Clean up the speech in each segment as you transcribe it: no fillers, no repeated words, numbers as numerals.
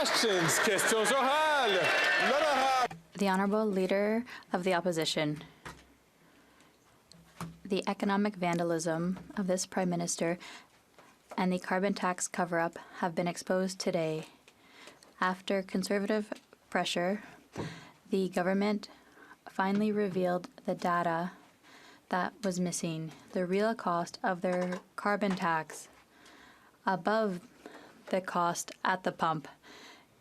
questions. Questions orales. L'honorable. The Honourable Leader of the Opposition. The economic vandalism of this Prime Minister and the carbon tax cover-up have been exposed today. After Conservative pressure, the government finally revealed the data that was missing, the real cost of their carbon tax above the cost at the pump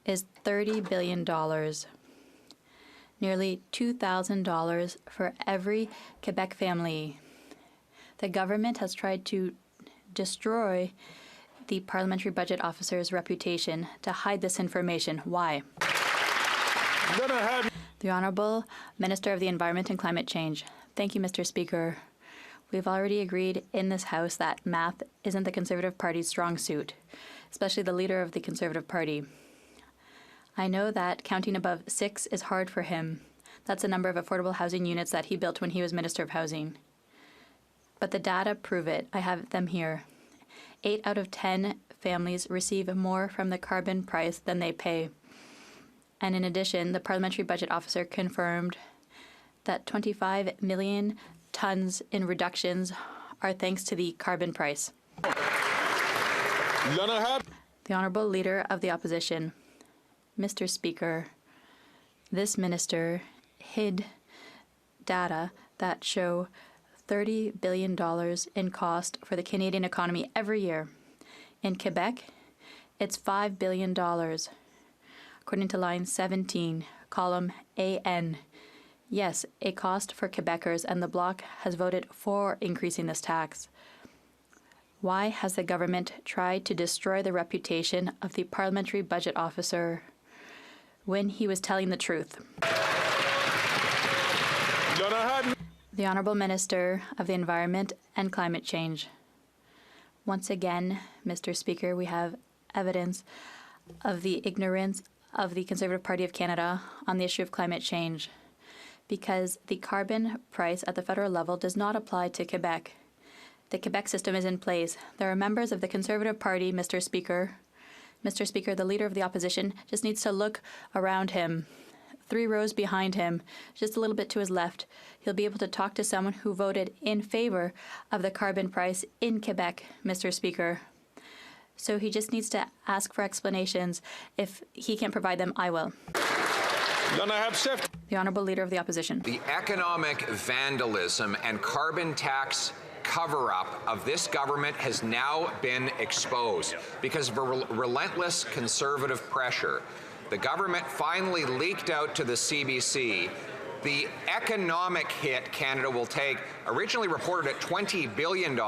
is $30 billion. Nearly $2,000 for every Quebec family. The government has tried to destroy the parliamentary budget officer's reputation to hide this information. Why? The Honourable Minister of the Environment and Climate Change. Thank you, Mr. Speaker. We've already agreed in this House that math isn't the Conservative Party's strong suit, especially the leader of the Conservative Party. I know that counting above 6 is hard for him. That's the number of affordable housing units that he built when he was Minister of Housing. But the data prove it. I have them here. 8 out of 10 families receive more from the carbon price than they pay. And in addition, the Parliamentary Budget Officer confirmed that 25 million tons in reductions are thanks to the carbon price. The Honourable Leader of the Opposition. Mr. Speaker, this minister hid data that show $30 billion in cost for the Canadian economy every year. In Quebec, it's $5 billion. According to line 17, column AN. Yes, a cost for Quebecers, and the Bloc has voted for increasing this tax. Why has the government tried to destroy the reputation of the Parliamentary Budget Officer when he was telling the truth? The Honourable Minister of the Environment and Climate Change. Once again, Mr. Speaker, we have evidence of the ignorance of the Conservative Party of Canada on the issue of climate change, because the carbon price at the federal level does not apply to Quebec. The Quebec system is in place. There are members of the Conservative Party, Mr. Speaker. Mr. Speaker, the Leader of the Opposition just needs to look around him. 3 rows behind him, just a little bit to his left. He'll be able to talk to someone who voted in favor of the carbon price in Quebec, Mr. Speaker. So he just needs to ask for explanations. If he can't provide them, I will. The Honourable Leader of the Opposition. The economic vandalism and carbon tax cover-up of this government has now been exposed because of relentless Conservative pressure. The government finally leaked out to the CBC the economic hit Canada will take, originally reported at $20 billion.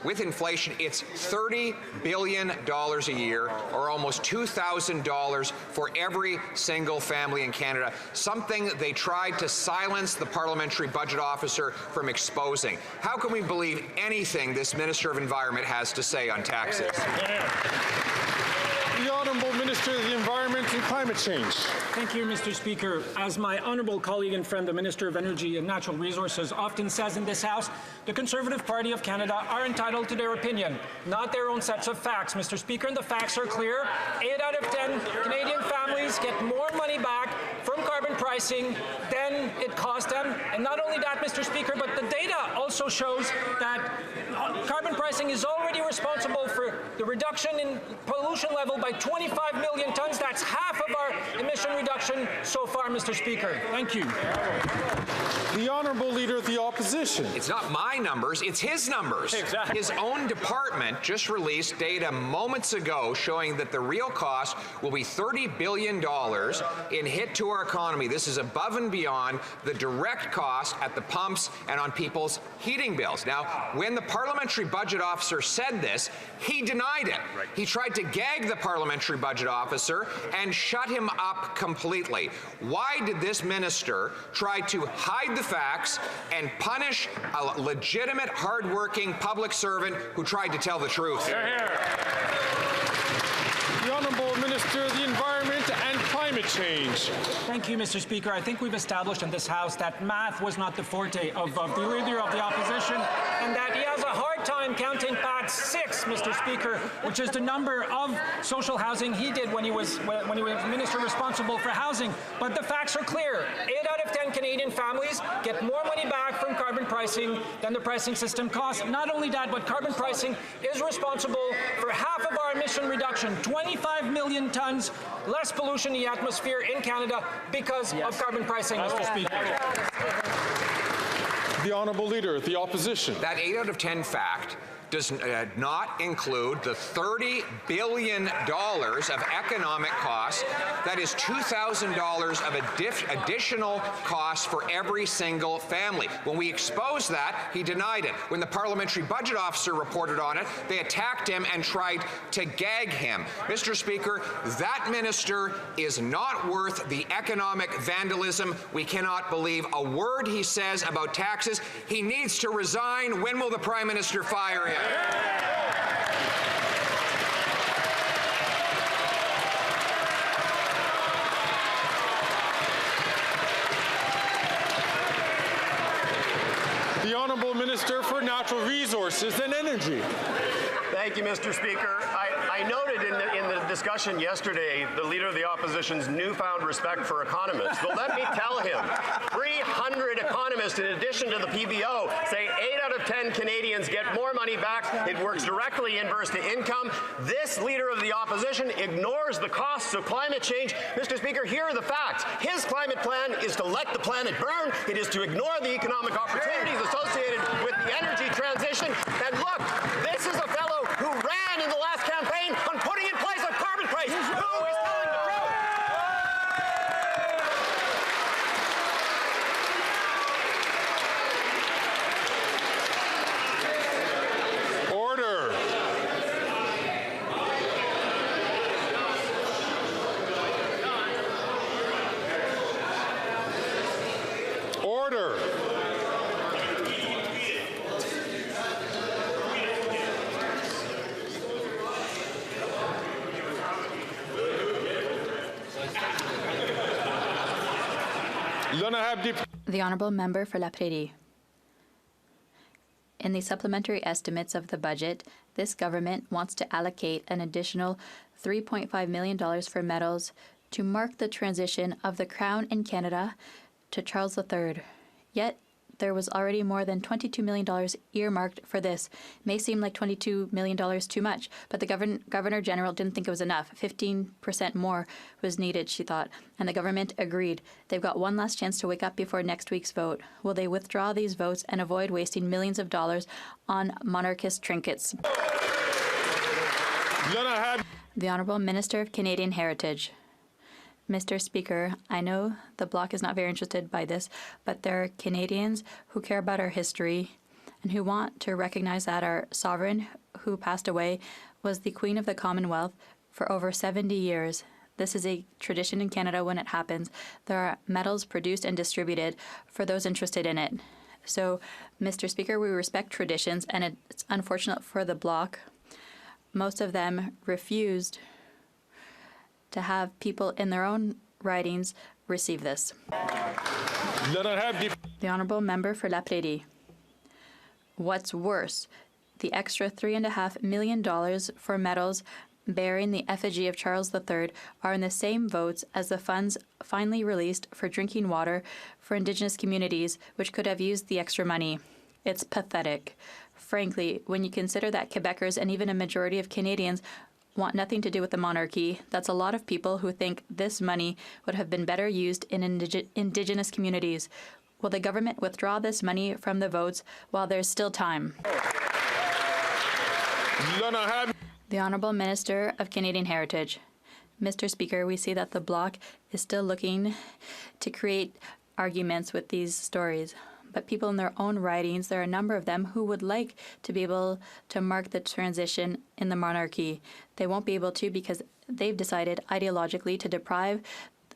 With inflation, it's $30 billion a year, or almost $2,000 for every single family in Canada, something they tried to silence the Parliamentary Budget Officer from exposing. How can we believe anything this Minister of Environment has to say on taxes? The Honourable Minister of the Environment and Climate Change. Thank you, Mr. Speaker. As my honourable colleague and friend, the Minister of Energy and Natural Resources, often says in this House, the Conservative Party of Canada are entitled to their opinion, not their own sets of facts, Mr. Speaker, and the facts are clear. 8 out of 10 Canadian families get more money back from carbon pricing than it cost them. And not only that, Mr. Speaker, but the data also shows that carbon pricing is already responsible for the reduction in pollution level by 25 million tons. That's half of our emission reduction so far, Mr. Speaker. Thank you. The Honourable Leader of the Opposition. It's not my numbers, it's his numbers. Exactly. His own department just released data moments ago showing that the real cost will be $30 billion in hit to our economy. This is above and beyond the direct cost at the pumps and on people's heating bills. Now, when the Parliamentary Budget Officer said this, he denied it. Right. He tried to gag the Parliamentary Budget Officer and shut him up completely. Why did this minister try to hide the facts and punish a legitimate, hard-working public servant who tried to tell the truth? Hear, hear. The Honourable Minister of the Environment and Climate Change. Thank you, Mr. Speaker. I think we've established in this House that math was not the forte of the Leader of the Opposition, and that he has a hard hard time counting past 6, Mr. Speaker, which is the number of social housing he did when he was minister responsible for housing. But the facts are clear. 8 out of 10 Canadian families get more money back from carbon pricing than the pricing system costs. Not only that, but carbon pricing is responsible for half of our emission reduction, 25 million tons less pollution in the atmosphere in Canada because of carbon pricing, Mr. Speaker. The Honourable Leader of the Opposition. That 8 out of 10 fact does not include the $30 billion of economic costs. That is $2,000 of additional costs for every single family. When we exposed that, he denied it. When the parliamentary budget officer reported on it, they attacked him and tried to gag him. Mr. Speaker, that minister is not worth the economic vandalism. We cannot believe a word he says about taxes. He needs to resign. When will the Prime Minister fire him? The Honourable Minister for Natural Resources and Energy. Thank you, Mr. Speaker. I noted in the discussion yesterday the Leader of the Opposition's newfound respect for economists. But let me tell him, 300 economists in addition to the PBO say 8 out of 10 Canadians get more money back. It works directly inverse to income. This Leader of the Opposition ignores the costs of climate change. Mr. Speaker, here are the facts. His climate plan is to let the planet burn. It is to ignore the economic opportunities associated with the energy transition. And look, this is a fellow who ran in the last campaign on putting in place a carbon price. Who is telling the truth? Order. Order. The Honourable Member for La Prairie. In the supplementary estimates of the budget, this government wants to allocate an additional $3.5 million for medals to mark the transition of the Crown in Canada to Charles III. Yet, there was already more than $22 million earmarked for this. May seem like $22 million too much, but the Governor General didn't think it was enough. 15% more was needed, she thought, and the government agreed. They've got one last chance to wake up before next week's vote. Will they withdraw these votes and avoid wasting millions of dollars on monarchist trinkets? The Honourable Minister of Canadian Heritage. Mr. Speaker, I know the Bloc is not very interested by this, but there are Canadians who care about our history and who want to recognize that our sovereign, who passed away, was the Queen of the Commonwealth for over 70 years. This is a tradition in Canada when it happens. There are medals produced and distributed for those interested in it. So, Mr. Speaker, we respect traditions, and it's unfortunate for the Bloc. Most of them refused to have people in their own ridings receive this. The Honourable Member for La Prairie. What's worse, the extra $3.5 million for medals bearing the effigy of Charles III are in the same votes as the funds finally released for drinking water for Indigenous communities, which could have used the extra money. It's pathetic. Frankly, when you consider that Quebecers and even a majority of Canadians want nothing to do with the monarchy, that's a lot of people who think this money would have been better used in Indigenous communities. Will the government withdraw this money from the votes while there's still time? The Honourable Minister of Canadian Heritage. Mr. Speaker, we see that the Bloc is still looking to create arguments with these stories. But people in their own ridings, there are a number of them who would like to be able to mark the transition in the monarchy. They won't be able to because they've decided ideologically to deprive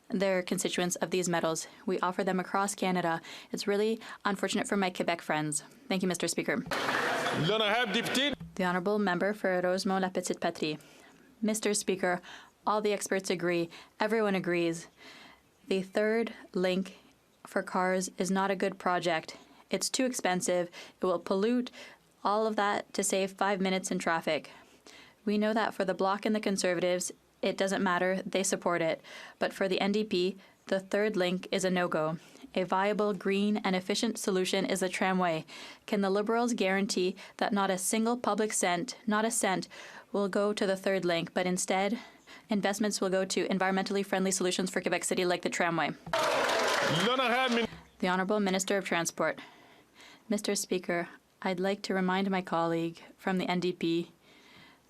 their constituents of these medals. We offer them across Canada. It's really unfortunate for my Quebec friends. Thank you, Mr. Speaker. The Honourable Member for Rosemont-La Petite Patrie. Mr. Speaker, all the experts agree. Everyone agrees. The third link for cars is not a good project. It's too expensive. It will pollute All of that to save 5 minutes in traffic. We know that for the Bloc and the Conservatives, it doesn't matter, they support it. But for the NDP, the third link is a no-go. A viable, green, and efficient solution is the tramway. Can the Liberals guarantee that not a single public cent, not a cent, will go to the third link, but instead, investments will go to environmentally friendly solutions for Quebec City like the tramway? The Honourable Minister of Transport. Mr. Speaker, I'd like to remind my colleague from the NDP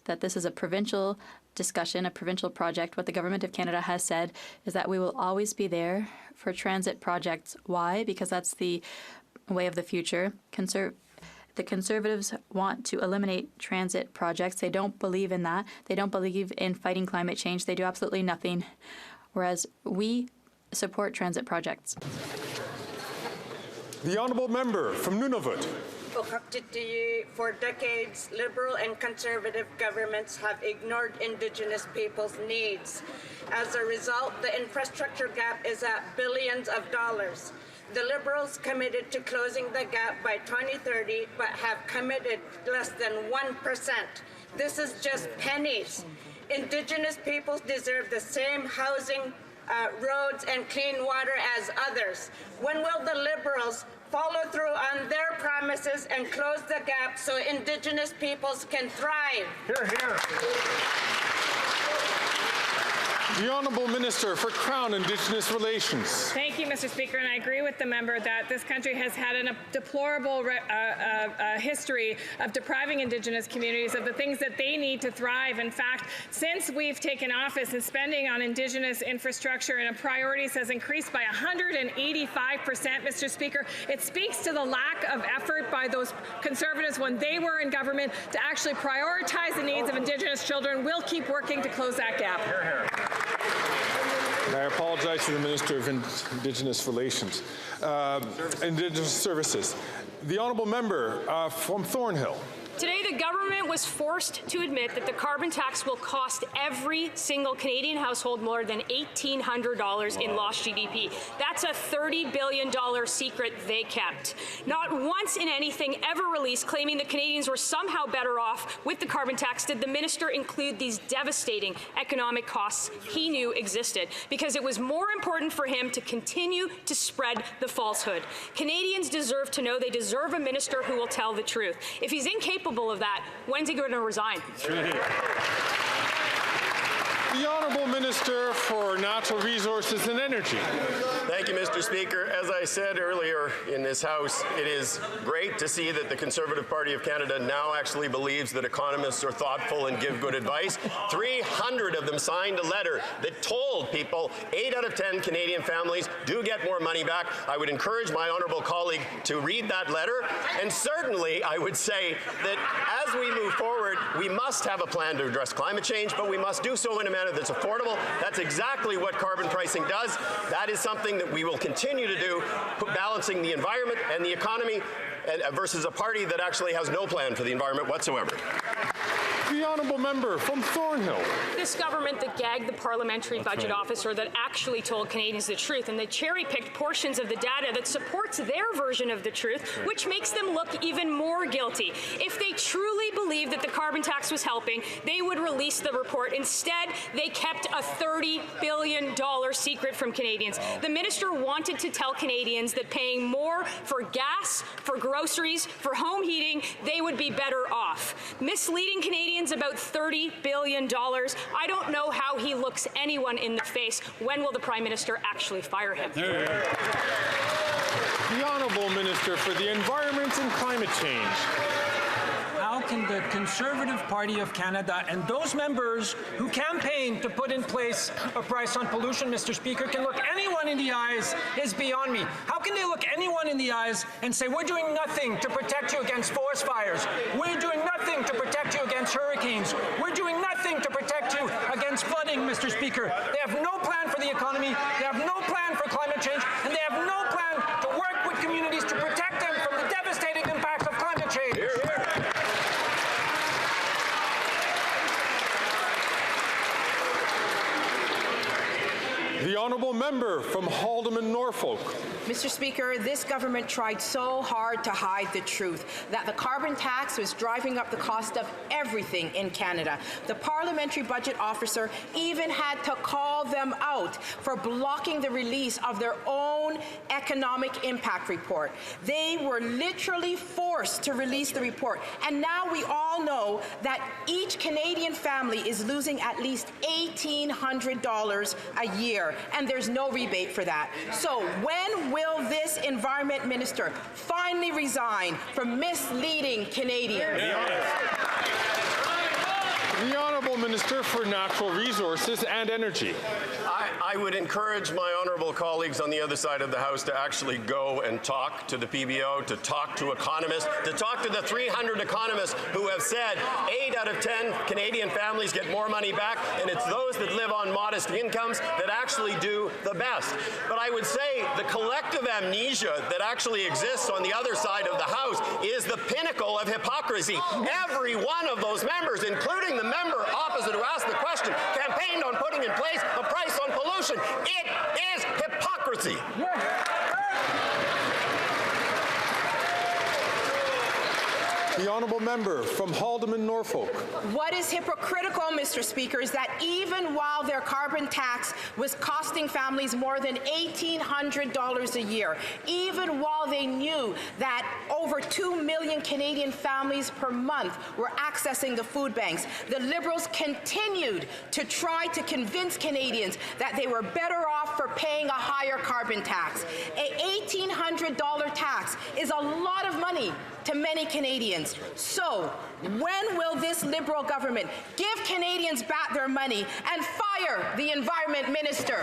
that this is a provincial discussion, a provincial project. What the Government of Canada has said is that we will always be there for transit projects. Why? Because that's the way of the future. The Conservatives want to eliminate transit projects. They don't believe in that. They don't believe in fighting climate change. They do absolutely nothing. Whereas we support transit projects. The Honourable Member from Nunavut. For decades, Liberal and Conservative governments have ignored Indigenous people's needs. As a result, the infrastructure gap is at billions of dollars. The Liberals committed to closing the gap by 2030, but have committed less than 1%. This is just pennies. Indigenous peoples deserve the same housing, roads, and clean water as others. When will the Liberals follow through on their promises and close the gap so Indigenous peoples can thrive? Hear, hear. The Honourable Minister for Crown Indigenous Relations. Thank you, Mr. Speaker, and I agree with the member that this country has had a deplorable history of depriving Indigenous communities of the things that they need to thrive. In fact, since we've taken office and spending on Indigenous infrastructure and priorities has increased by 185%, Mr. Speaker, it speaks to the lack of effort by those Conservatives when they were in government to actually prioritize the needs of Indigenous children. We'll keep working to close that gap. Hear, hear. I apologize to the Minister of Indigenous Relations, Indigenous Services. The Honourable Member from Thornhill. Today, the government was forced to admit that the carbon tax will cost every single Canadian household more than $1,800 in lost GDP. That's a $30 billion secret they kept. Not once in anything ever released claiming that Canadians were somehow better off with the carbon tax did the minister include these devastating economic costs he knew existed, because it was more important for him to continue to spread the falsehood. Canadians deserve to know they deserve a minister who will tell the truth. If he's incapable of that, when's he going to resign? The Honourable Minister for Natural Resources and Energy. Thank you, Mr. Speaker. As I said earlier in this House, it is great to see that the Conservative Party of Canada now actually believes that economists are thoughtful and give good advice. 300 of them signed a letter that told people 8 out of 10 Canadian families do get more money back. I would encourage my honourable colleague to read that letter. And certainly, I would say that as we move forward, we must have a plan to address climate change, but we must do so in a manner that's affordable. That's exactly what carbon pricing does. That is something that we will continue to do, balancing the environment and the economy versus a party that actually has no plan for the environment whatsoever. The Honourable Member from Thornhill. This government that gagged the parliamentary budget officer that actually told Canadians the truth, and they cherry-picked portions of the data that supports their version of the truth, which makes them look even more guilty. If they truly believed that the carbon tax was helping, they would release the report. Instead, they kept a $30 billion secret from Canadians. The minister wanted to tell Canadians that paying more for gas, for groceries, for home heating, they would be better off. Misleading Canadians about $30 billion. I don't know how he looks anyone in the face. When will the Prime Minister actually fire him? The Honourable Minister for the Environment and Climate Change. How can the Conservative Party of Canada and those members who campaign to put in place a price on pollution, Mr. Speaker, can look anyone in the eyes is beyond me. How can they look anyone in the eyes and say, we're doing nothing to protect you against forest fires. We're doing nothing to protect you against hurricanes. We're doing nothing to protect you against flooding, Mr. Speaker. They have no plan for the economy. They have no plan for climate change. And they have no plan to work with communities to protect them from the devastating impacts of climate change. Hear, hear. The honourable member from Haldimand, Norfolk. Mr. Speaker, this government tried so hard to hide the truth that the carbon tax was driving up the cost of everything in Canada. The Parliamentary Budget Officer even had to call them out for blocking the release of their own economic impact report. They were literally forced to release the report. And now we all know that each Canadian family is losing at least $1,800 a year, and there's no rebate for that. So when will this Environment Minister finally resign for misleading Canadians? The Honourable Minister for Natural Resources and Energy. I would encourage my honourable colleagues on the other side of the House to actually go and talk to the PBO, to talk to economists, to talk to the 300 economists who have said 8 out of 10 Canadian families get more money back, and it's those that live on modest incomes that actually do the best. But I would say the collective amnesia that actually exists on the other side of the House is the pinnacle of hypocrisy. Every one of those members, including the member opposite who asked the question, campaigned on putting in place a price on pollution. It is hypocrisy. The honourable member from Haldimand, Norfolk. What is hypocritical, Mr. Speaker, is that even while their carbon tax was costing families more than $1,800 a year, even while they knew that over 2 million Canadian families per month were accessing the food banks, the Liberals continued to try to convince Canadians that they were better off for paying a higher carbon tax. An $1,800 tax is a lot of money to many Canadians. So, when will this Liberal government give Canadians back their money and fire the Environment Minister?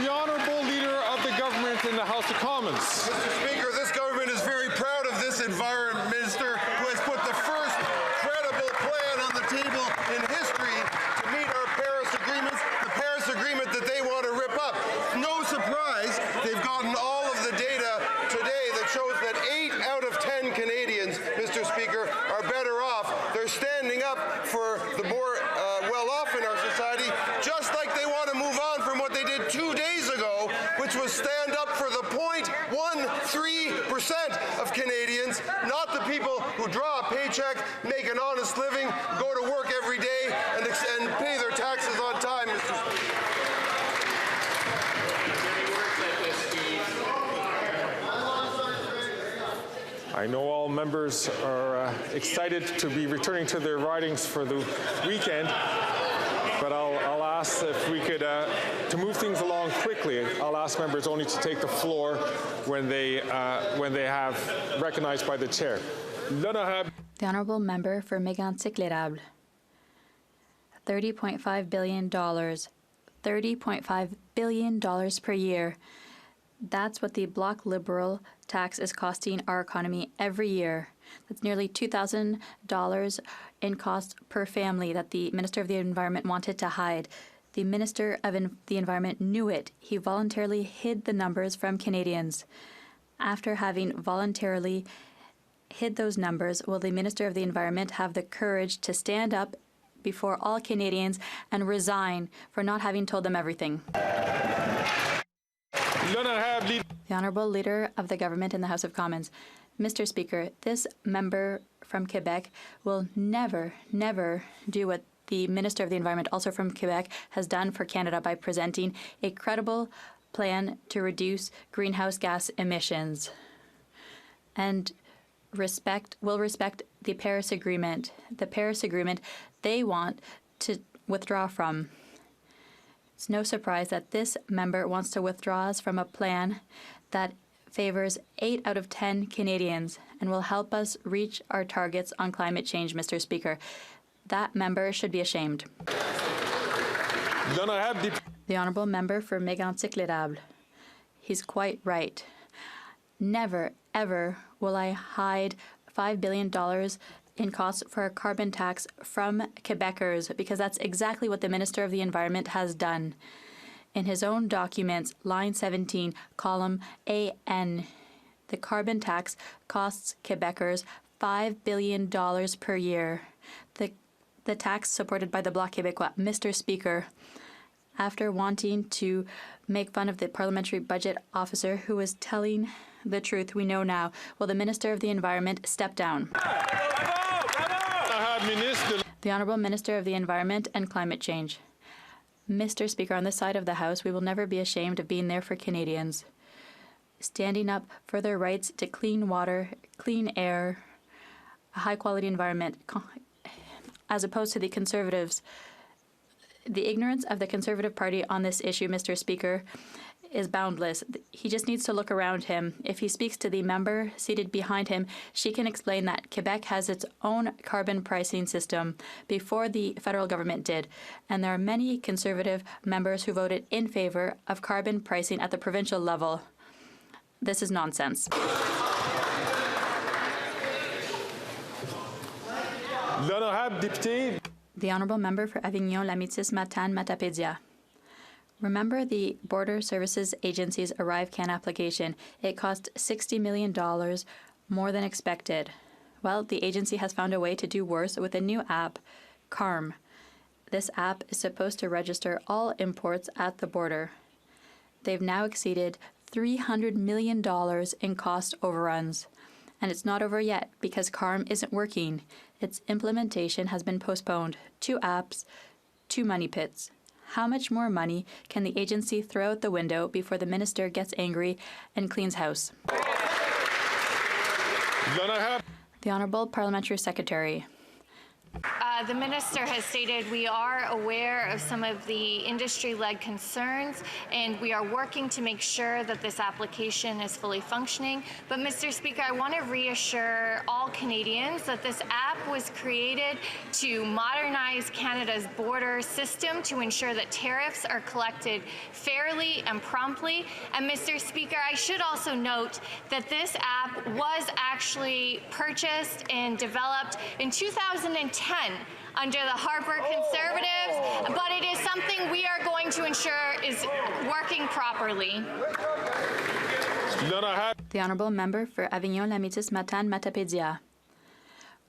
The Honourable Leader of the Government in the House of Commons. Mr. Speaker, this government is very proud of this Environment Minister who has put the first credible plan on the table in history to meet our Paris agreements, the Paris Agreement that they want to rip up. No surprise, they've gotten all of the data today that shows that 8 out of 10 Canadians, Mr. Speaker, are better off. They're standing up for the more well-off in our society, just like they want to move on from what they did 2 days ago, which was stand up for the 0.13% of Canadians, not the people who draw a paycheck, make an honest living, go to work every day, and pay their taxes on time, Mr. Speaker. I know all members are excited to be returning to their ridings for the weekend, but I'll ask if we could, to move things along quickly, I'll ask members only to take the floor when they have recognized by the chair. The Honourable Member for Mégantic-l'Érable. $30.5 billion. $30.5 billion per year. That's what the Bloc Liberal tax is costing our economy every year. That's nearly $2,000 in cost per family that the Minister of the Environment wanted to hide. The Minister of the Environment knew it. He voluntarily hid the numbers from Canadians. After having voluntarily hid those numbers, will the Minister of the Environment have the courage to stand up before all Canadians and resign for not having told them everything? The Honourable Leader of the Government in the House of Commons. Mr. Speaker, this member from Quebec will never, never do what the Minister of the Environment, also from Quebec, has done for Canada by presenting a credible plan to reduce greenhouse gas emissions and will respect the Paris Agreement. The Paris Agreement they want to withdraw from. It's no surprise that this member wants to withdraw us from a plan that favors 8 out of 10 Canadians and will help us reach our targets on climate change, Mr. Speaker. That member should be ashamed. The Honourable Member for Mégantic-l'Érable. He's quite right. Never, ever will I hide $5 billion in costs for a carbon tax from Quebecers, because that's exactly what the Minister of the Environment has done. In his own documents, line 17, column AN, the carbon tax costs Quebecers $5 billion per year. The the tax supported by the Bloc Québécois. Mr. Speaker, after wanting to make fun of the parliamentary budget officer who was telling the truth, we know now. Will the Minister of the Environment step down? The Honourable Minister of the Environment and Climate Change. Mr. Speaker, on this side of the House, we will never be ashamed of being there for Canadians, standing up for their rights to clean water, clean air, a high-quality environment, as opposed to the Conservatives. The ignorance of the Conservative Party on this issue, Mr. Speaker, is boundless. He just needs to look around him. If he speaks to the member seated behind him, she can explain that Quebec has its own carbon pricing system before the federal government did, and there are many Conservative members who voted in favor of carbon pricing at the provincial level. This is nonsense. L'honorable député. The Honourable Member for Avignon, Lamitis, Matane, Matapédia. Remember the Border Services Agency's ArriveCAN application. It cost $60 million more than expected. Well, the agency has found a way to do worse with a new app, CARM. This app is supposed to register all imports at the border. They've now exceeded $300 million in cost overruns. And it's not over yet because CARM isn't working. Its implementation has been postponed. 2 apps, 2 money pits. How much more money can the agency throw out the window before the minister gets angry and cleans house? The Honourable Parliamentary Secretary. The minister has stated we are aware of some of the industry-led concerns, and we are working to make sure that this application is fully functioning. But, Mr. Speaker, I want to reassure all Canadians that this app was created to modernize Canada's border system to ensure that tariffs are collected fairly and promptly. And, Mr. Speaker, I should also note that this app was actually purchased and developed in 2010 under the Harper Conservatives, but it is something we are going to ensure is working properly. The Honourable Member for Avignon, Lamitis, Matane, Matapédia.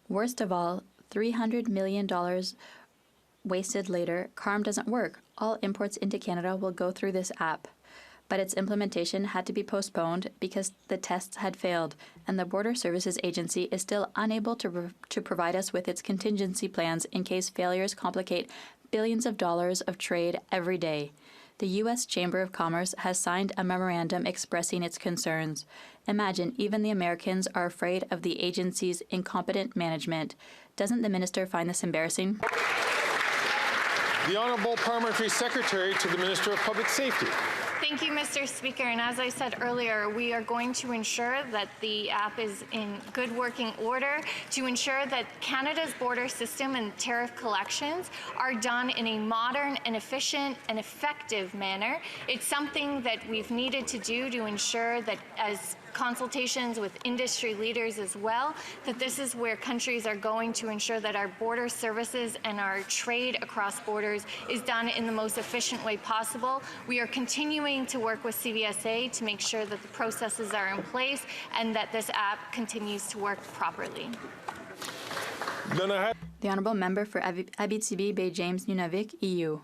Worst of all, $300 million wasted later, CARM doesn't work. All imports into Canada will go through this app. But its implementation had to be postponed because the tests had failed, and the Border Services Agency is still unable to provide us with its contingency plans in case failures complicate billions of dollars of trade every day. The U.S. Chamber of Commerce has signed a memorandum expressing its concerns. Imagine, even the Americans are afraid of the agency's incompetent management. Doesn't the minister find this embarrassing? The Honourable Parliamentary Secretary to the Minister of Public Safety. Thank you, Mr. Speaker. And as I said earlier, we are going to ensure that the app is in good working order to ensure that Canada's border system and tariff collections are done in a modern and efficient and effective manner. It's something that we've needed to do to ensure that, as consultations with industry leaders as well, that this is where countries are going to ensure that our border services and our trade across borders is done in the most efficient way possible. We are continuing to work with CVSA to make sure that the processes are in place and that this app continues to work properly. The Honourable Member for Abitibi, Bay James, Nunavik, EU.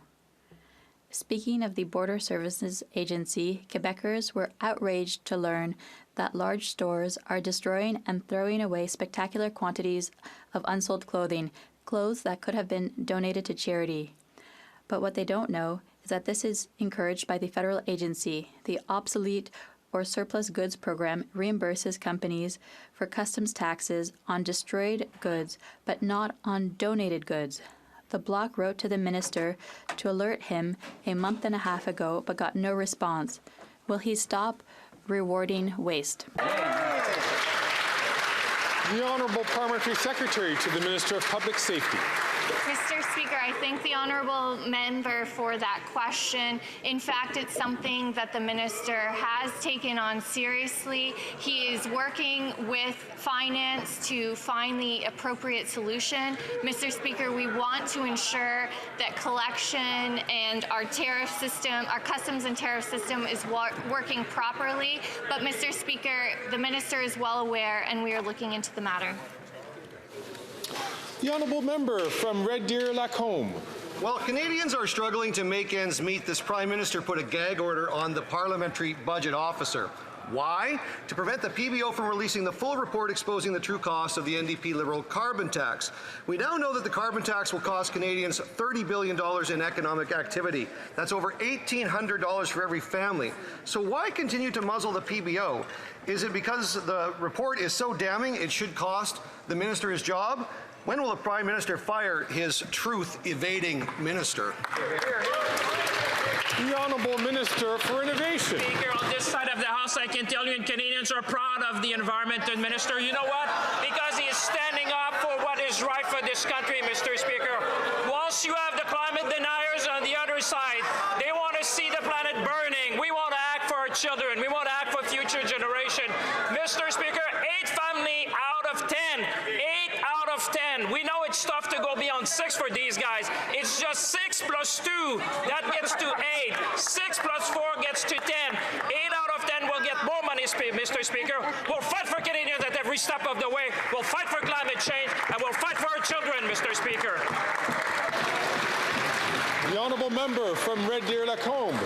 Speaking of the Border Services Agency, Quebecers were outraged to learn that large stores are destroying and throwing away spectacular quantities of unsold clothes that could have been donated to charity. But what they don't know is that this is encouraged by the federal agency. The Obsolete or Surplus Goods Program reimburses companies for customs taxes on destroyed goods, but not on donated goods. The Bloc wrote to the minister to alert him a month and a half ago, but got no response. Will he stop rewarding waste? The Honourable Parliamentary Secretary to the Minister of Public Safety. Mr. Speaker, I thank the honourable member for that question. In fact, it's something that the minister has taken on seriously. He is working with finance to find the appropriate solution. Mr. Speaker, we want to ensure that collection and our tariff system, our customs and tariff system is working properly. But Mr. Speaker, the minister is well aware and we are looking into the matter. The honourable member from Red Deer Lacombe. While Canadians are struggling to make ends meet, this Prime Minister put a gag order on the Parliamentary Budget Officer. Why? To prevent the PBO from releasing the full report exposing the true cost of the NDP Liberal carbon tax. We now know that the carbon tax will cost Canadians $30 billion in economic activity. That's over $1,800 for every family. So why continue to muzzle the PBO? Is it because the report is so damning it should cost the minister his job? When will the Prime Minister fire his truth-evading minister? The Honourable Minister for Innovation. Speaker, on this side of the House, I can tell you, and Canadians are proud of the Environment Minister. You know what? Because he is standing up for what is right for this country, Mr. Speaker. Whilst you have the climate deniers on the other side, they want to see the planet burning. We want to act for our children. We want to act for future generation. Mr. Speaker, 8 family out of 10. 8 out of 10. We know it's tough to go beyond 6 for these guys. It's just 6 plus 2. That gets to 8. 6 plus 4 gets to 10. 8 out of 10 will get more money, Mr. Speaker. We'll fight for Canadians at every step of the way. We'll fight for climate change, and we'll fight for our children, Mr. Speaker. The honourable member from Red Deer Lacombe.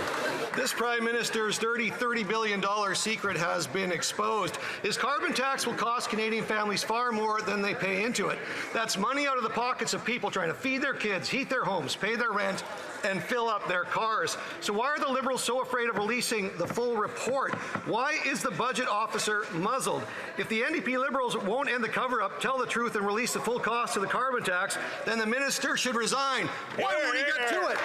This Prime Minister's dirty $30 billion secret has been exposed. His carbon tax will cost Canadian families far more than they pay into it. That's money out of the pockets of people trying to feed their kids, heat their homes, pay their rent, and fill up their cars. So why are the Liberals so afraid of releasing the full report? Why is the budget officer muzzled? If the NDP Liberals won't end the cover-up, tell the truth, and release the full cost of the carbon tax, then the minister should resign. Why won't he get to it?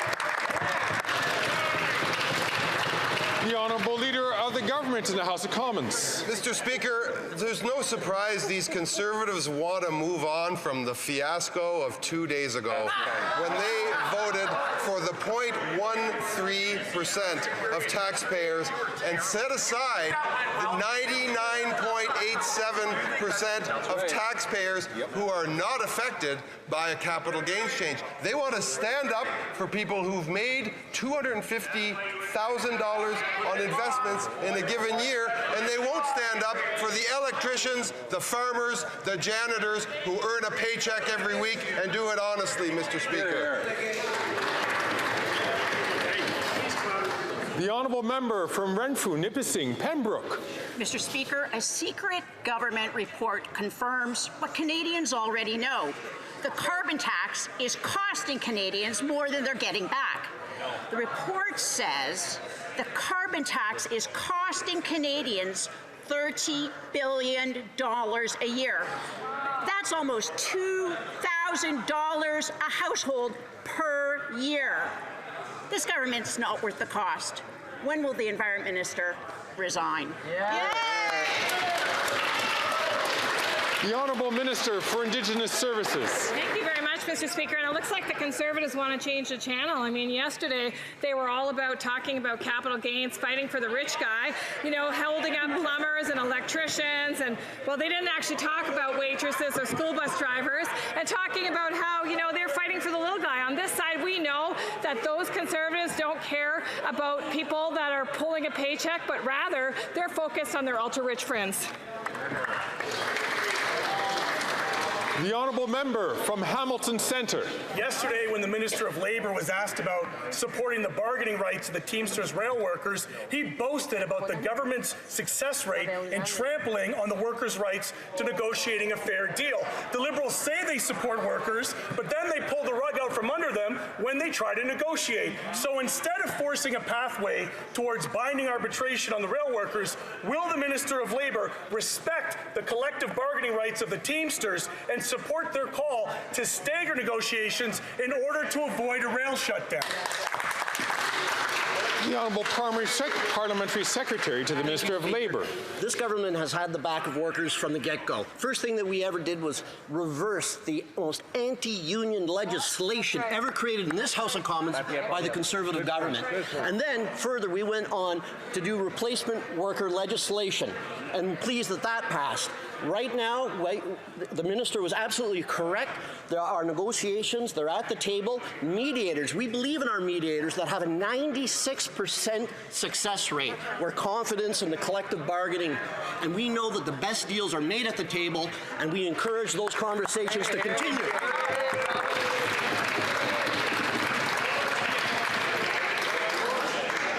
The Honourable Leader of the Government in the House of Commons. Mr. Speaker, there's no surprise these Conservatives want to move on from the fiasco of 2 days ago when they voted for the 0.13% of taxpayers and set aside the 99.87% of taxpayers who are not affected by a capital gains change. They want to stand up for people who've made $250,000 on investments in a given year, and they won't stand up for the electricians, the farmers, the janitors who earn a paycheck every week and do it honestly, Mr. Speaker. The honourable member from Renfrew, Nipissing, Pembroke. Mr. Speaker, a secret government report confirms what Canadians already know. The carbon tax is costing Canadians more than they're getting back. The report says the carbon tax is costing Canadians $30 billion a year. That's almost $2,000 a household per year. This government's not worth the cost. When will the Environment Minister resign? The Honourable Minister for Indigenous Services. Thank you very much, Mr. Speaker. And it looks like the Conservatives want to change the channel. I mean, yesterday they were all about talking about capital gains, fighting for the rich guy, you know, holding up plumbers and electricians. And, well, they didn't actually talk about waitresses or school bus drivers, and talking about how, you know, they're fighting for the little guy. On this side, we know that those Conservatives don't care about people that are pulling a paycheck, but rather they're focused on their ultra-rich friends. The honourable member from Hamilton Centre. Yesterday, when the Minister of Labour was asked about supporting the bargaining rights of the Teamsters rail workers, he boasted about the government's success rate in trampling on the workers' rights to negotiating a fair deal. The Liberals say they support workers, but then they pull the rug out from under them when they try to negotiate. So instead of forcing a pathway towards binding arbitration on the rail workers, will the Minister of Labour respect the collective bargaining rights of the Teamsters and support their call to stagger negotiations in order to avoid a rail shutdown? The Honourable Parliamentary Secretary to the Minister of Labour. This government has had the back of workers from the get-go. First thing that we ever did was reverse the most anti-union legislation ever created in this House of Commons by the Conservative government. And then, further, we went on to do replacement worker legislation, and I'm pleased that that passed. Right now, the minister was absolutely correct. There are negotiations. They're at the table. Mediators, we believe in our mediators that have a 96% success rate. We're confident in the collective bargaining, and we know that the best deals are made at the table, and we encourage those conversations to continue.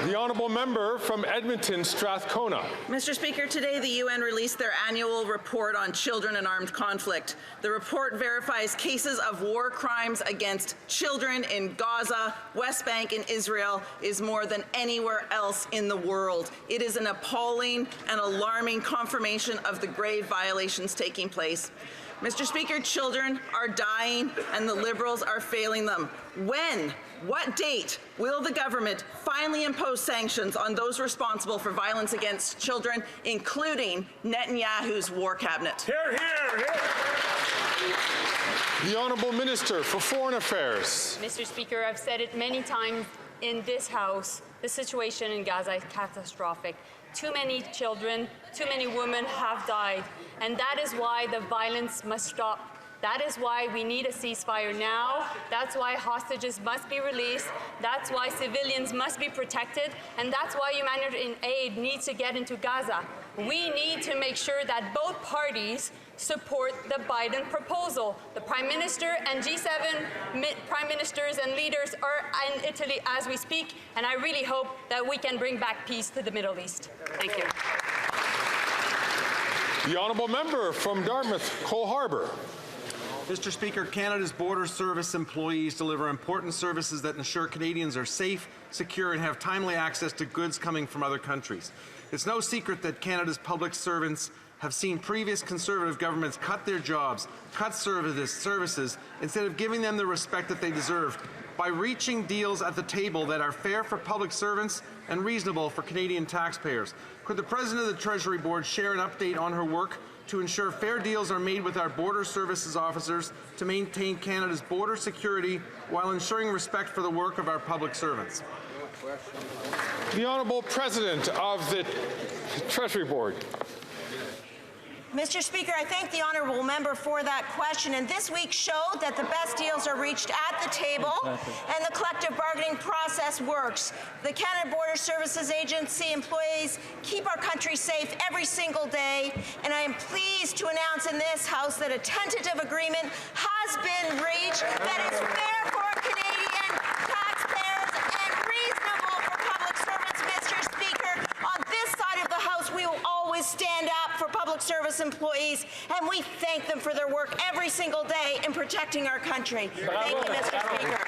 The honourable member from Edmonton Strathcona. Mr. Speaker, today the UN released their annual report on children in armed conflict. The report verifies cases of war crimes against children in Gaza, West Bank, and Israel is more than anywhere else in the world. It is an appalling and alarming confirmation of the grave violations taking place. Mr. Speaker, children are dying and the Liberals are failing them. When? What date will the government finally impose sanctions on those responsible for violence against children, including Netanyahu's war cabinet? Hear, hear, hear. The Honourable Minister for Foreign Affairs. Mr. Speaker, I've said it many times in this House, the situation in Gaza is catastrophic. Too many children, too many women have died, and that is why the violence must stop. That is why we need a ceasefire now. That's why hostages must be released. That's why civilians must be protected. And that's why humanitarian aid needs to get into Gaza. We need to make sure that both parties support the Biden proposal. The Prime Minister and G7 Prime Ministers and leaders are in Italy as we speak, and I really hope that we can bring back peace to the Middle East. Thank you. The honourable member from Dartmouth, Cole Harbour. Mr. Speaker, Canada's Border Service employees deliver important services that ensure Canadians are safe, secure, and have timely access to goods coming from other countries. It's no secret that Canada's public servants have seen previous Conservative governments cut their jobs, cut services, instead of giving them the respect that they deserve by reaching deals at the table that are fair for public servants and reasonable for Canadian taxpayers. Could the President of the Treasury Board share an update on her work to ensure fair deals are made with our border services officers to maintain Canada's border security while ensuring respect for the work of our public servants? The Honourable President of the Treasury Board. Mr. Speaker, I thank the honourable member for that question, and this week showed that the best deals are reached at the table and the collective bargaining process works. The Canada Border Services Agency employees keep our country safe every single day, and I am pleased to announce in this House that a tentative agreement has been reached that is fair for Canadian taxpayers and reasonable for public servants. Mr. Speaker, on this side of the House, we will always stand up for public service employees, and we thank them for their work every single day in protecting our country. Thank you, Mr. Speaker.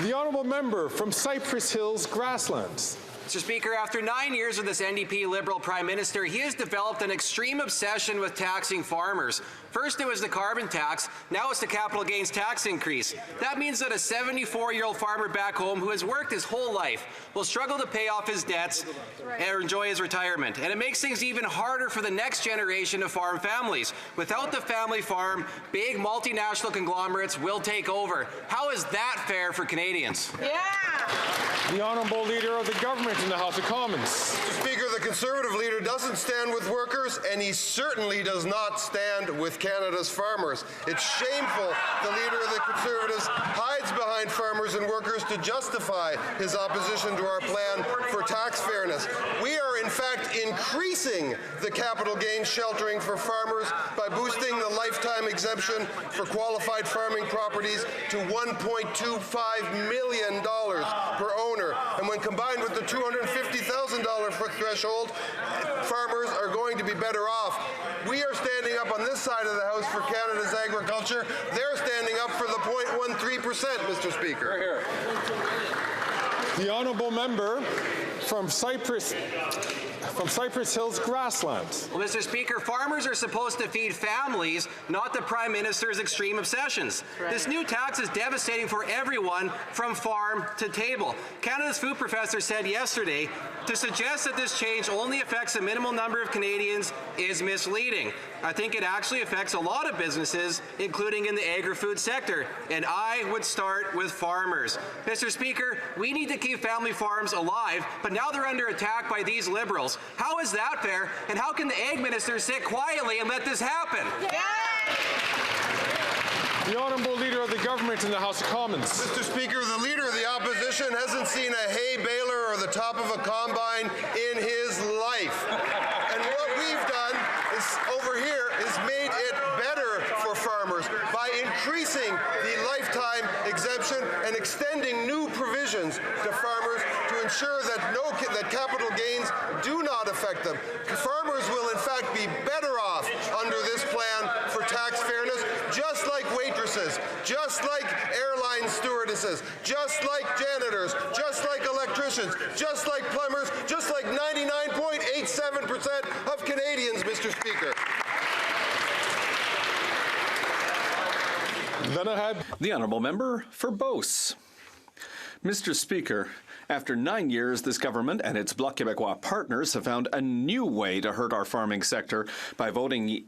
The honourable member from Cypress Hills, Grasslands. Mr. Speaker, after 9 years with this NDP Liberal Prime Minister, he has developed an extreme obsession with taxing farmers. First it was the carbon tax, now it's the capital gains tax increase. That means that a 74-year-old farmer back home who has worked his whole life will struggle to pay off his debts and enjoy his retirement. And it makes things even harder for the next generation of farm families. Without the family farm, big multinational conglomerates will take over. How is that fair for Canadians? Yeah. The Honourable Leader of the Government in the House of Commons. Mr. Speaker, the Conservative leader doesn't stand with workers, and he certainly does not stand with Canada's farmers. It's shameful the Leader of the Conservatives hides behind farmers and workers to justify his opposition to our plan for tax fairness. We are, in fact, increasing the capital gains sheltering for farmers by boosting the lifetime exemption for qualified farming properties to $1.25 million per owner. And when combined with the $250,000 threshold, farmers are going to be better off. We are standing up on this side of the House for Canada's agriculture. They're standing up for the 0.13%, Mr. Speaker. The honourable member from Cypress Hills, Grasslands. Well, Mr. Speaker, farmers are supposed to feed families, not the Prime Minister's extreme obsessions. This new tax is devastating for everyone from farm to table. Canada's food professor said yesterday, to suggest that this change only affects a minimal number of Canadians is misleading. I think it actually affects a lot of businesses, including in the agri-food sector, and I would start with farmers. Mr. Speaker, we need to keep family farms alive, but now they're under attack by these Liberals. animals. How is that fair? And how can the Ag Minister sit quietly and let this happen? The Honourable Leader of the Government in the House of Commons. Mr. Speaker, the Leader of the Opposition hasn't seen a hay baler or the top of a combine in his life. And what we've done is over here is made it better for farmers by increasing the lifetime exemption and extending new provisions to farmers to ensure that that capital gains do not affect them. Farmers will in fact be better off under this plan for tax fairness, just like waitresses, just like airline stewardesses, just like janitors, just like electricians, just like plumbers, just like 99.87% of Canadians, Mr. Speaker. Then I had the Honourable Member for Beauce. Mr. Speaker, after 9 years, this government and its Bloc Québécois partners have found a new way to hurt our farming sector by voting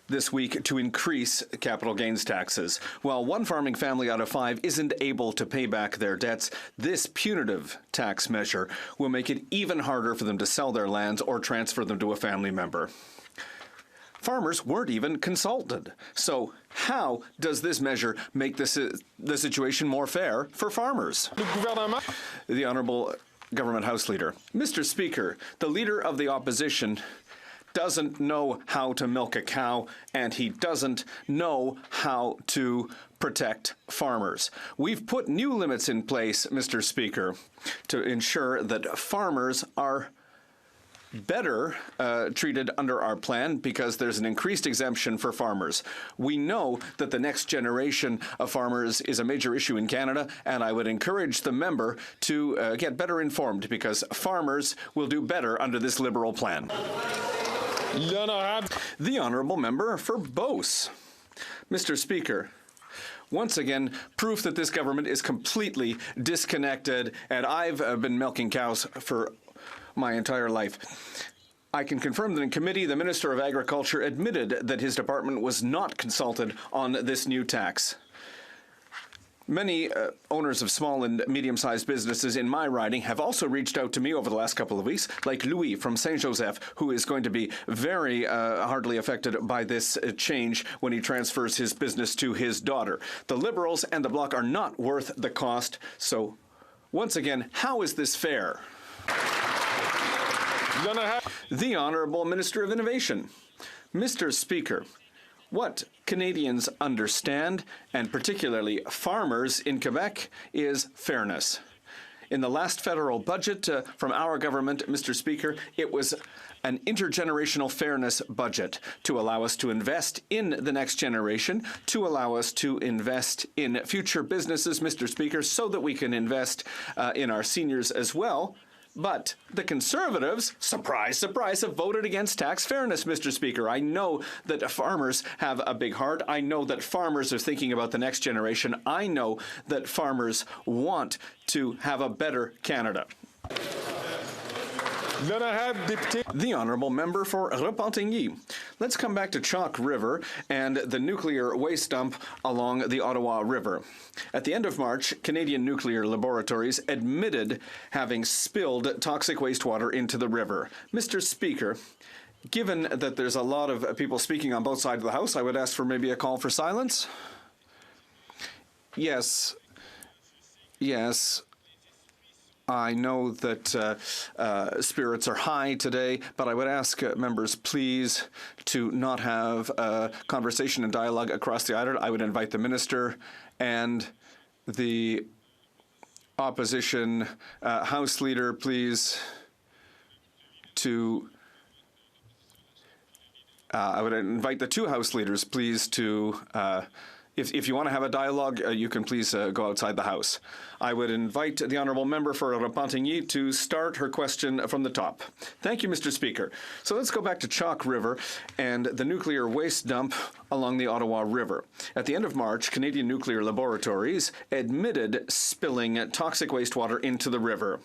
this week to increase capital gains taxes. While one farming family out of 5 isn't able to pay back their debts, this punitive tax measure will make it even harder for them to sell their lands or transfer them to a family member. Farmers weren't even consulted. So how does this measure make the situation more fair for farmers? The Honourable Government House Leader. Mr. Speaker, the Leader of the Opposition doesn't know how to milk a cow, and he doesn't know how to protect farmers. We've put new limits in place, Mr. Speaker, to ensure that farmers are better treated under our plan because there's an increased exemption for farmers. We know that the next generation of farmers is a major issue in Canada, and I would encourage the member to get better informed because farmers will do better under this Liberal plan. The Honourable Member for Beauce. Mr. Speaker, once again, proof that this government is completely disconnected, and I've been milking cows for my entire life. I can confirm that in committee, the Minister of Agriculture admitted that his department was not consulted on this new tax. Many owners of small and medium-sized businesses in my riding have also reached out to me over the last couple of weeks, like Louis from Saint-Joseph, who is going to be very hardly affected by this change when he transfers his business to his daughter. The Liberals and the Bloc are not worth the cost. So, once again, how is this fair? The Honourable Minister of Innovation. Mr. Speaker, what Canadians understand, and particularly farmers in Quebec, is fairness. In the last federal budget from our government, Mr. Speaker, it was an intergenerational fairness budget to allow us to invest in the next generation, to allow us to invest in future businesses, Mr. Speaker, so that we can invest in our seniors as well. But the Conservatives, surprise, surprise, have voted against tax fairness, Mr. Speaker. I know that farmers have a big heart. I know that farmers are thinking about the next generation. I know that farmers want to have a better Canada. Then I have the Honourable Member for Repentigny. Let's come back to Chalk River and the nuclear waste dump along the Ottawa River. At the end of March, Canadian Nuclear Laboratories admitted having spilled toxic wastewater into the river. Mr. Speaker, given that there's a lot of people speaking on both sides of the House, I would ask for maybe a call for silence. Yes. I know that spirits are high today, but I would ask members please to not have conversation and dialogue across the aisle. I would invite the minister and the opposition House Leader, please, to I would invite the two House Leaders, please, to if you want to have a dialogue, you can please go outside the House. I would invite the Honourable Member for Repentigny to start her question from the top. Thank you, Mr. Speaker. So let's go back to Chalk River and the nuclear waste dump along the Ottawa River. At the end of March, Canadian Nuclear Laboratories admitted spilling toxic wastewater into the river.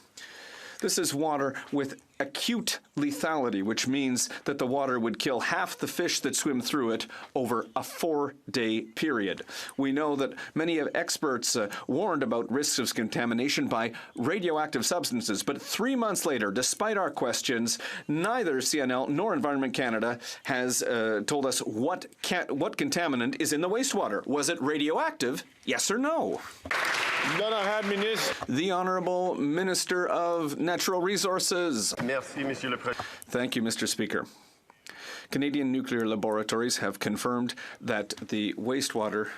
This is water with acute lethality, which means that the water would kill half the fish that swim through it over a 4-day period. We know that many experts warned about risks of contamination by radioactive substances, but 3 months later, despite our questions, neither CNL nor Environment Canada has told us what contaminant is in the wastewater. Was it radioactive? Yes or no? The Honourable Minister of Natural Resources. Merci, Monsieur le Président. Thank you, Mr. Speaker. Canadian nuclear laboratories have confirmed that the wastewater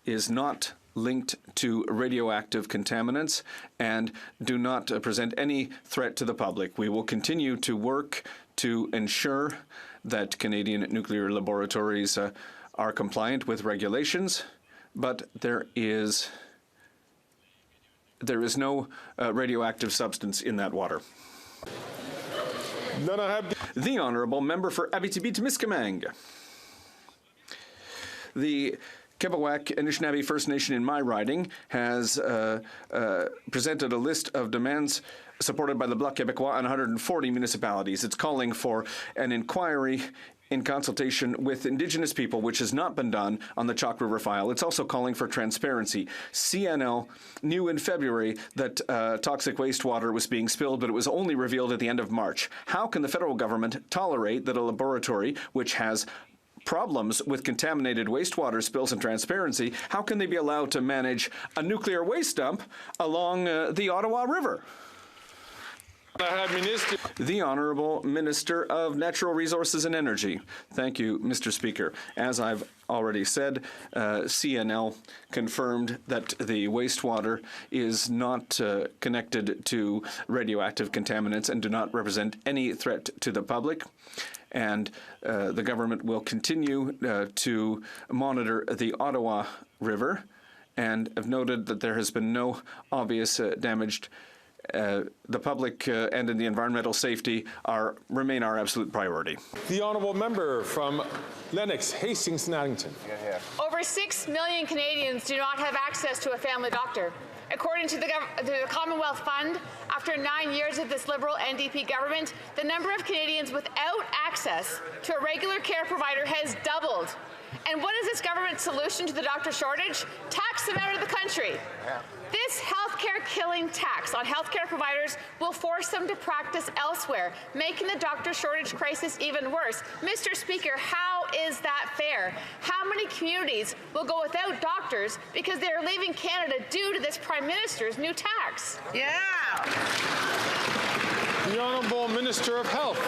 is not linked to radioactive contaminants and do not present any threat to the public. We will continue to work to ensure that Canadian nuclear laboratories are compliant with regulations, but there is no radioactive substance in that water. The Honourable Member for Abitibi-Témiscamingue. The Kepawak Anishinaabe First Nation in my riding has presented a list of demands supported by the Bloc Québécois on 140 municipalities. It's calling for an inquiry in consultation with Indigenous people, which has not been done on the Chalk River file. It's also calling for transparency. CNL knew in February that toxic wastewater was being spilled, but it was only revealed at the end of March. How can the federal government tolerate that a laboratory which has problems with contaminated wastewater spills and transparency, how can they be allowed to manage a nuclear waste dump along the Ottawa River? The Honourable Minister of Natural Resources and Energy. Thank you, Mr. Speaker. As I've already said, CNL confirmed that the wastewater is not connected to radioactive contaminants and do not represent any threat to the public. And the government will continue to monitor the Ottawa River and have noted that there has been no obvious damage. The public and in the environmental safety remain our absolute priority. The Honourable Member from Lennox, Hastings and Addington. Over 6 million Canadians do not have access to a family doctor. According to the Commonwealth Fund, after 9 years of this Liberal NDP government, the number of Canadians without access to a regular care provider has doubled. And what is this government's solution to the doctor shortage? Tax them out of the country. This healthcare killing tax on healthcare providers will force them to practice elsewhere, making the doctor shortage crisis even worse. Mr. Speaker, how is that fair? How many communities will go without doctors because they are leaving Canada due to this Prime Minister's new tax? The Honourable Minister of Health.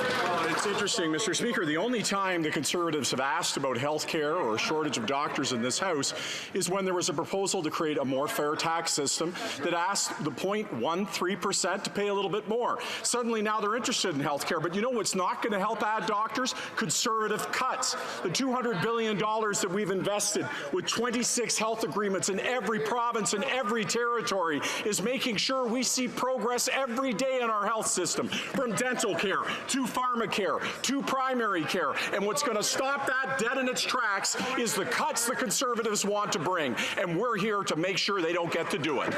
It's interesting, Mr. Speaker. The only time the Conservatives have asked about health care or a shortage of doctors in this House is when there was a proposal to create a more fair tax system that asked the 0.13% to pay a little bit more. Suddenly now they're interested in health care. But you know what's not going to help add doctors? Conservative cuts. The $200 billion that we've invested with 26 health agreements in every province and every territory is making sure we see progress every day in our health system. From dental care to pharmacare to primary care. And what's going to stop that dead in its tracks is the cuts the Conservatives want to bring. And we're here to make sure they don't get to do it.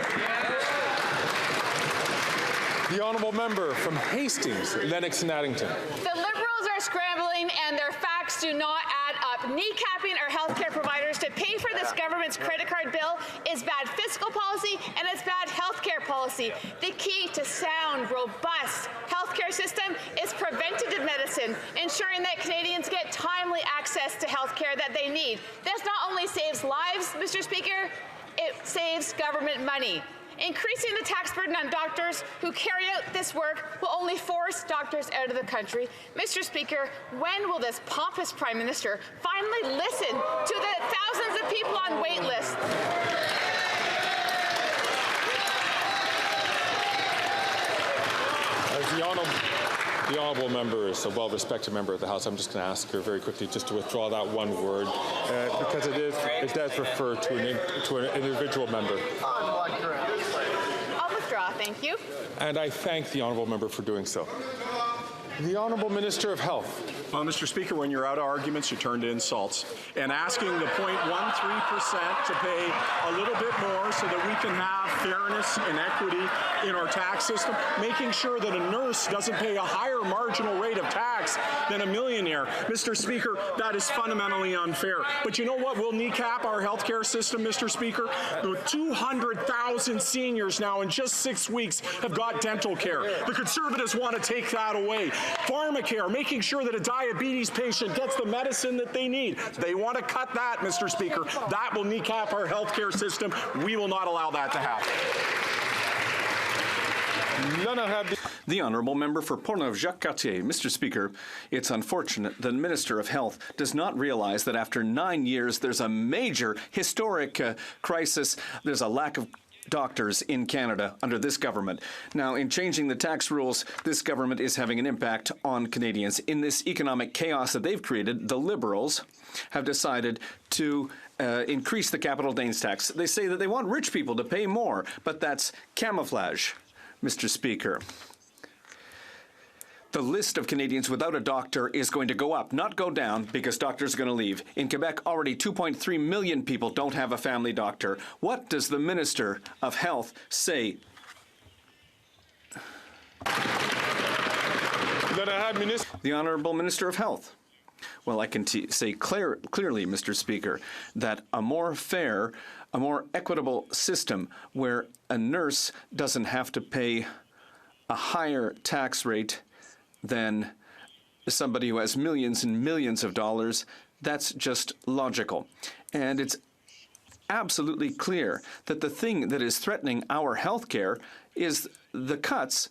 The Honourable Member from Hastings, Lennox and Addington. The Liberals are scrambling and their facts do not add up. Kneecapping our healthcare providers to pay for this government's credit card bill is bad fiscal policy and it's bad healthcare policy. The key to sound, robust healthcare system is preventative medicine, ensuring that Canadians get timely access to healthcare that they need. This not only saves lives, Mr. Speaker, it saves government money. Increasing the tax burden on doctors who carry out this work will only force doctors out of the country. Mr. Speaker, when will this pompous Prime Minister finally listen to the thousands of people on wait lists? As the Honourable Member is a well-respected member of the House, I'm just going to ask her very quickly just to withdraw that one word because it does refer to an individual member. I'll withdraw, thank you. And I thank the Honourable Member for doing so. The Honourable Minister of Health. Well, Mr. Speaker, when you're out of arguments, you turn to insults. And asking the 0.13% to pay a little bit more so that we can have fairness and equity in our tax system, making sure that a nurse doesn't pay a higher marginal rate of tax than a millionaire. Mr. Speaker, that is fundamentally unfair. But you know what? We'll kneecap our healthcare system, Mr. Speaker. 200,000 seniors now in just 6 weeks have got dental care. The Conservatives want to take that away. Pharmacare, making sure that a diabetes patient gets the medicine that they need. They want to cut that, Mr. Speaker. That will kneecap our healthcare system. We will not allow that to happen. The Honourable Member for Portneuf-Jacques-Cartier. Mr. Speaker, it's unfortunate the Minister of Health does not realize that after 9 years there's a major historic crisis. There's a lack of doctors in Canada under this government. Now, in changing the tax rules, this government is having an impact on Canadians. In this economic chaos that they've created, the Liberals have decided to increase the capital gains tax. They say that they want rich people to pay more, but that's camouflage, Mr. Speaker. The list of Canadians without a doctor is going to go up, not go down, because doctors are going to leave. In Quebec, already 2.3 million people don't have a family doctor. What does the Minister of Health say? The Honourable Minister of Health. Well, I can say clearly, Mr. Speaker, that a more fair, a more equitable system where a nurse doesn't have to pay a higher tax rate than somebody who has millions and millions of dollars, that's just logical. And it's absolutely clear that the thing that is threatening our health care is the cuts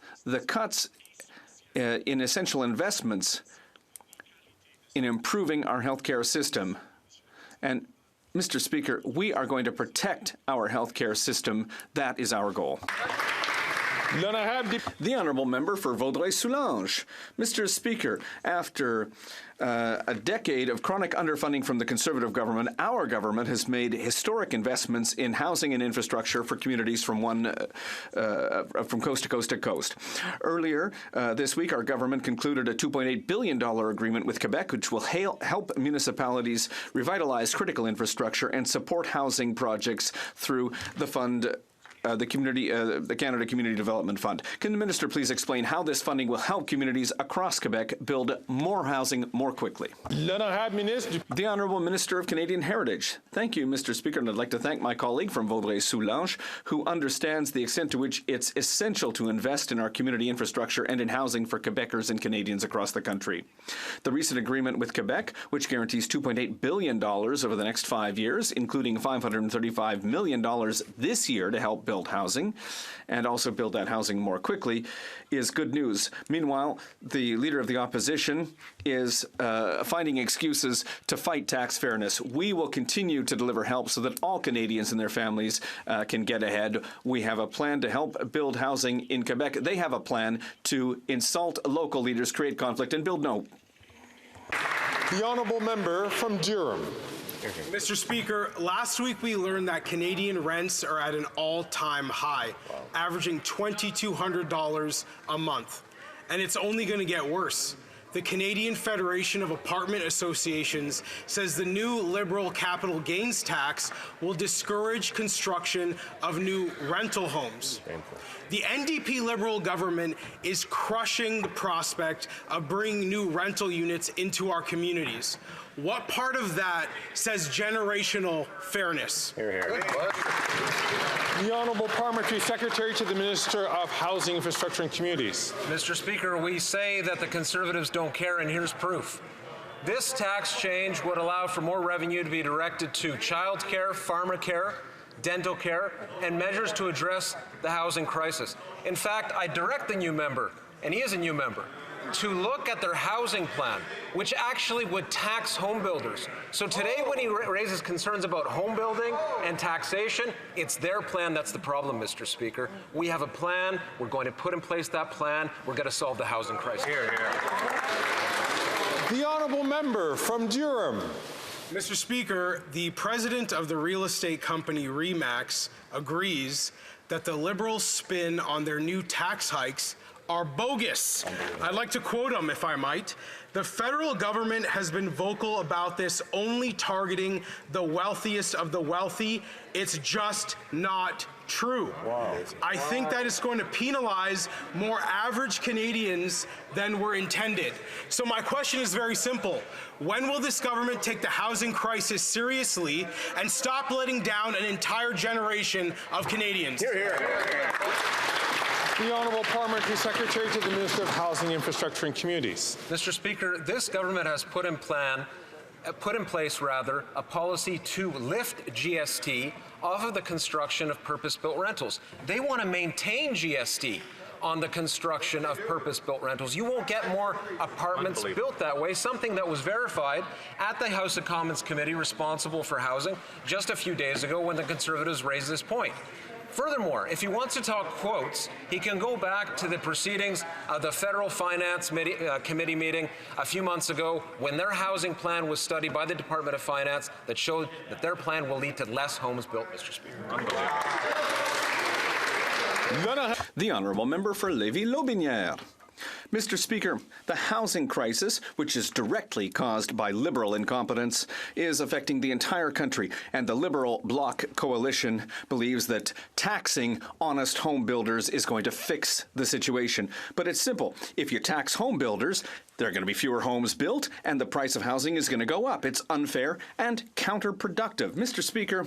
in essential investments in improving our healthcare system. And Mr. Speaker, we are going to protect our healthcare system. That is our goal. The Honourable Member for Vaudreuil-Soulanges. Mr. Speaker, after a decade of chronic underfunding from the Conservative government, our government has made historic investments in housing and infrastructure for communities from coast to coast to coast. Earlier this week, our government concluded a $2.8 billion agreement with Quebec, which will help municipalities revitalize critical infrastructure and support housing projects through the fund. The Canada Community Development Fund. Can the Minister please explain how this funding will help communities across Quebec build more housing more quickly? The Honourable Minister of Canadian Heritage. Thank you, Mr. Speaker, and I'd like to thank my colleague from Vaudreuil-Soulanges, who understands the extent to which it's essential to invest in our community infrastructure and in housing for Quebecers and Canadians across the country. The recent agreement with Quebec, which guarantees $2.8 billion over the next 5 years, including $535 million this year to help build housing and also build that housing more quickly, is good news. Meanwhile, the Leader of the Opposition is finding excuses to fight tax fairness. We will continue to deliver help so that all Canadians and their families can get ahead. We have a plan to help build housing in Quebec. They have a plan to insult local leaders, create conflict, and build no. The Honourable Member from Durham. Mr. Speaker, last week we learned that Canadian rents are at an all-time high, averaging $2,200 a month. And it's only going to get worse. The Canadian Federation of Apartment Associations says the new Liberal capital gains tax will discourage construction of new rental homes. The NDP Liberal government is crushing the prospect of bringing new rental units into our communities. What part of that says generational fairness? The Honourable Parliamentary Secretary to the Minister of Housing, Infrastructure and Communities. Mr. Speaker, we say that the Conservatives don't care, and here's proof. This tax change would allow for more revenue to be directed to childcare, pharmacare, dental care, and measures to address the housing crisis. In fact, I direct the new member, and he is a new member, to look at their housing plan, which actually would tax home builders. So today when he raises concerns about home building and taxation, it's their plan that's the problem, Mr. Speaker. We have a plan. We're going to put in place that plan. We're going to solve the housing crisis. The Honourable Member from Durham. Mr. Speaker, the president of the real estate company RE/MAX agrees that the Liberals' spin on their new tax hikes are bogus. I'd like to quote him, if I might. The federal government has been vocal about this only targeting the wealthiest of the wealthy. It's just not true. Wow. I think that is going to penalize more average Canadians than were intended. So my question is very simple. When will this government take the housing crisis seriously and stop letting down an entire generation of Canadians? Hear, hear. The Honourable Parliamentary Secretary to the Minister of Housing, Infrastructure and Communities. Mr. Speaker, this government has put in place a policy to lift GST off of the construction of purpose-built rentals. They want to maintain GST on the construction of purpose-built rentals. You won't get more apartments built that way, something that was verified at the House of Commons Committee responsible for housing just a few days ago when the Conservatives raised this point. Furthermore, if he wants to talk quotes, he can go back to the proceedings of the Federal Finance Committee meeting a few months ago when their housing plan was studied by the Department of Finance that showed that their plan will lead to less homes built, Mr. Speaker. The Honourable Member for Lévis-Lotbinière. Mr. Speaker, the housing crisis, which is directly caused by Liberal incompetence, is affecting the entire country, and the Liberal Bloc coalition believes that taxing honest home builders is going to fix the situation. But it's simple. If you tax home builders, there are going to be fewer homes built, and the price of housing is going to go up. It's unfair and counterproductive. Mr. Speaker,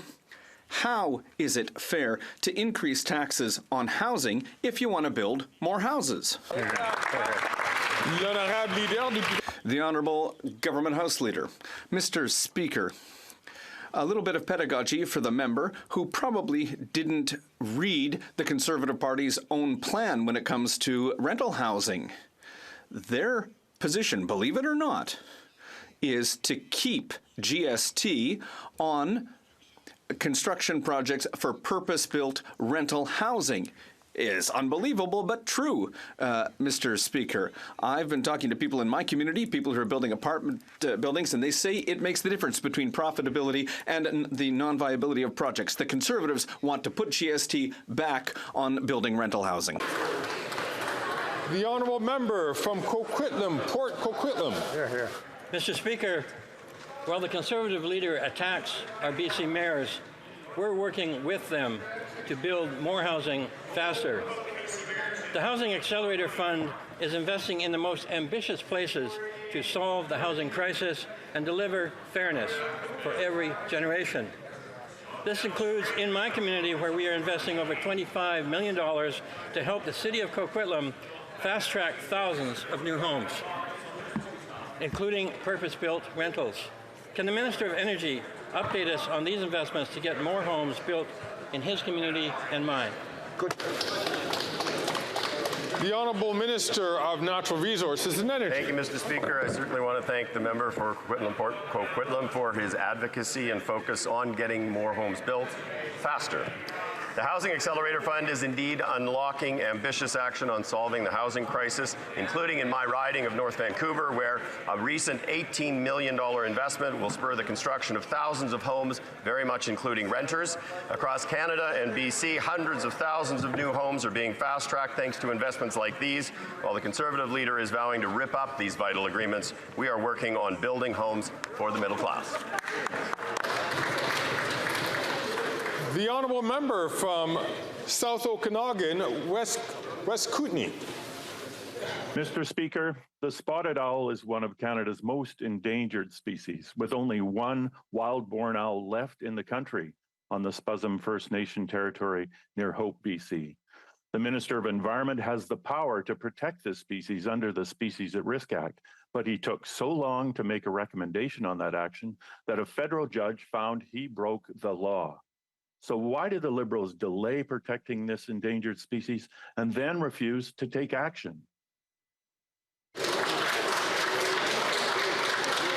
how is it fair to increase taxes on housing if you want to build more houses? The Honourable Government House Leader. Mr. Speaker, a little bit of pedagogy for the member who probably didn't read the Conservative Party's own plan when it comes to rental housing. Their position, believe it or not, is to keep GST on construction projects for purpose-built rental housing. Is unbelievable, but true, Mr. Speaker. I've been talking to people in my community, people who are building apartment buildings, and they say it makes the difference between profitability and the non-viability of projects. The Conservatives want to put GST back on building rental housing. The Honourable Member from Coquitlam, Port Coquitlam. Here, here. Mr. Speaker, while the Conservative leader attacks our BC mayors, we're working with them to build more housing faster. The Housing Accelerator Fund is investing in the most ambitious places to solve the housing crisis and deliver fairness for every generation. This includes in my community, where we are investing over $25 million to help the City of Coquitlam fast-track thousands of new homes, including purpose-built rentals. Can the Minister of Energy update us on these investments to get more homes built in his community and mine? Good. The Honourable Minister of Natural Resources and Energy. Thank you, Mr. Speaker. I certainly want to thank the member for Coquitlam, Port Coquitlam for his advocacy and focus on getting more homes built faster. The Housing Accelerator Fund is indeed unlocking ambitious action on solving the housing crisis, including in my riding of North Vancouver, where a recent $18 million investment will spur the construction of thousands of homes, very much including renters. Across Canada and BC, hundreds of thousands of new homes are being fast-tracked thanks to investments like these. While the Conservative leader is vowing to rip up these vital agreements, we are working on building homes for the middle class. The Honourable Member from South Okanagan, West Kootenay. Mr. Speaker, the spotted owl is one of Canada's most endangered species, with only one wild-born owl left in the country on the Spuzzum First Nation territory near Hope, BC. The Minister of Environment has the power to protect this species under the Species at Risk Act, but he took so long to make a recommendation on that action that a federal judge found he broke the law. So why did the Liberals delay protecting this endangered species and then refuse to take action?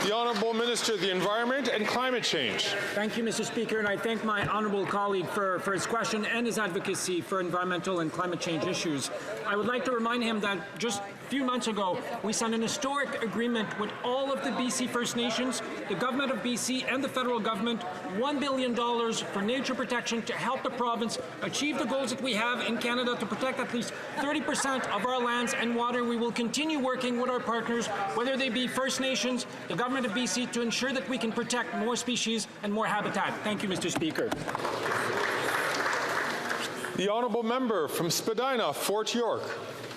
The Honourable Minister of the Environment and Climate Change. Thank you, Mr. Speaker, and I thank my honourable colleague for his question and his advocacy for environmental and climate change issues. I would like to remind him that just A few months ago, we signed an historic agreement with all of the BC First Nations, the Government of BC and the federal government, $1 billion for nature protection to help the province achieve the goals that we have in Canada to protect at least 30% of our lands and water. We will continue working with our partners, whether they be First Nations, the Government of BC, to ensure that we can protect more species and more habitat. Thank you, Mr. Speaker. The honourable member from Spadina, Fort York.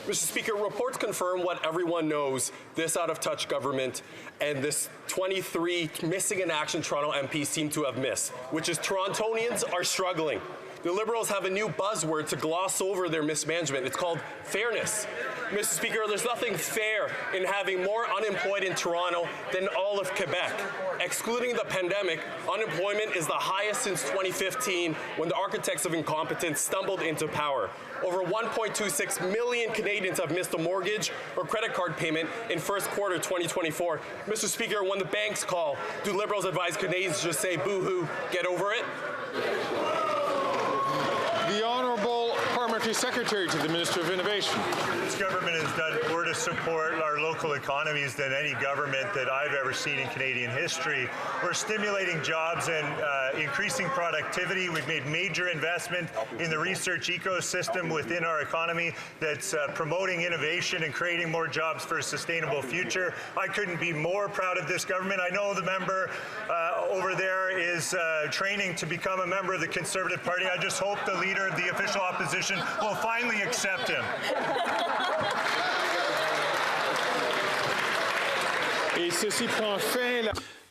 Mr. Speaker, reports confirm what everyone knows. This out-of-touch government and this 23 missing in action Toronto MPs seem to have missed, which is Torontonians are struggling. The Liberals have a new buzzword to gloss over their mismanagement. It's called fairness. Mr. Speaker, there's nothing fair in having more unemployed in Toronto than all of Quebec. Excluding the pandemic, unemployment is the highest since 2015 when the architects of incompetence stumbled into power. Over 1.26 million Canadians have missed a mortgage or credit card payment in first quarter 2024. Mr. Speaker, when the banks call, do Liberals advise Canadians to just say boo-hoo, get over it? The Honourable Parliamentary Secretary to the Minister of Innovation. This government has done more to support our local economies than any government that I've ever seen in Canadian history. We're stimulating jobs and increasing productivity. We've made major investment in the research ecosystem within our economy that's promoting innovation and creating more jobs for a sustainable future. I couldn't be more proud of this government. I know the member over there is training to become a member of the Conservative Party. I just hope the leader of the official opposition will finally accept him.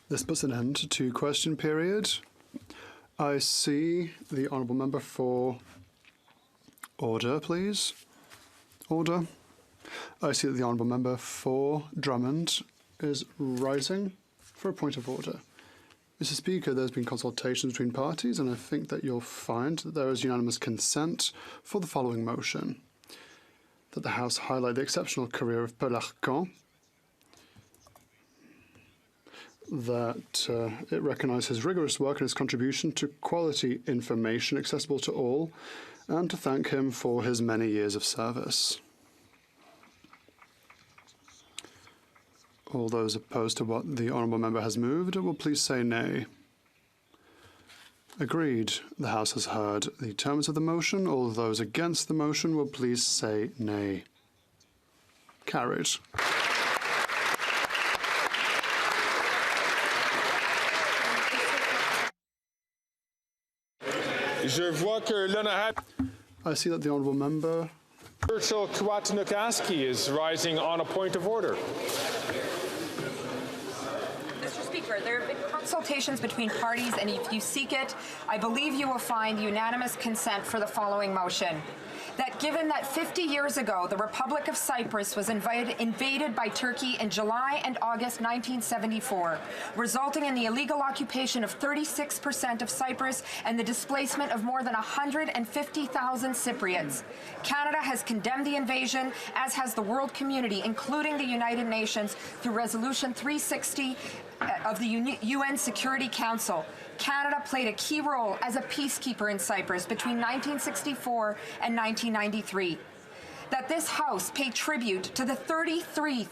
This puts an end to question period. I see the honourable member for order, please. Order. I see that the honourable member for Drummond is rising for a point of order. Mr. Speaker, there's been consultations between parties, and I think that you'll find that there is unanimous consent for the following motion. That the House highlight the exceptional career of Paul Arcand, that it recognise his rigorous work and his contribution to quality information accessible to all, and to thank him for his many years of service. All those opposed to what the honourable member has moved will please say nay. Agreed. The House has heard the terms of the motion. All those against the motion will please say nay. Carried. I see that the honourable member Churchill Kwiatkowski is rising on a point of order. Mr. Speaker, there have been consultations between parties, and if you seek it, I believe you will find unanimous consent for the following motion. That given that 50 years ago, the Republic of Cyprus was invaded by Turkey in July and August 1974, resulting in the illegal occupation of 36% of Cyprus and the displacement of more than 150,000 Cypriots. Canada has condemned the invasion, as has the world community, including the United Nations, through Resolution 360 of the UN Security Council. Canada played a key role as a peacekeeper in Cyprus between 1964 and 1993. That this House pay tribute to the 33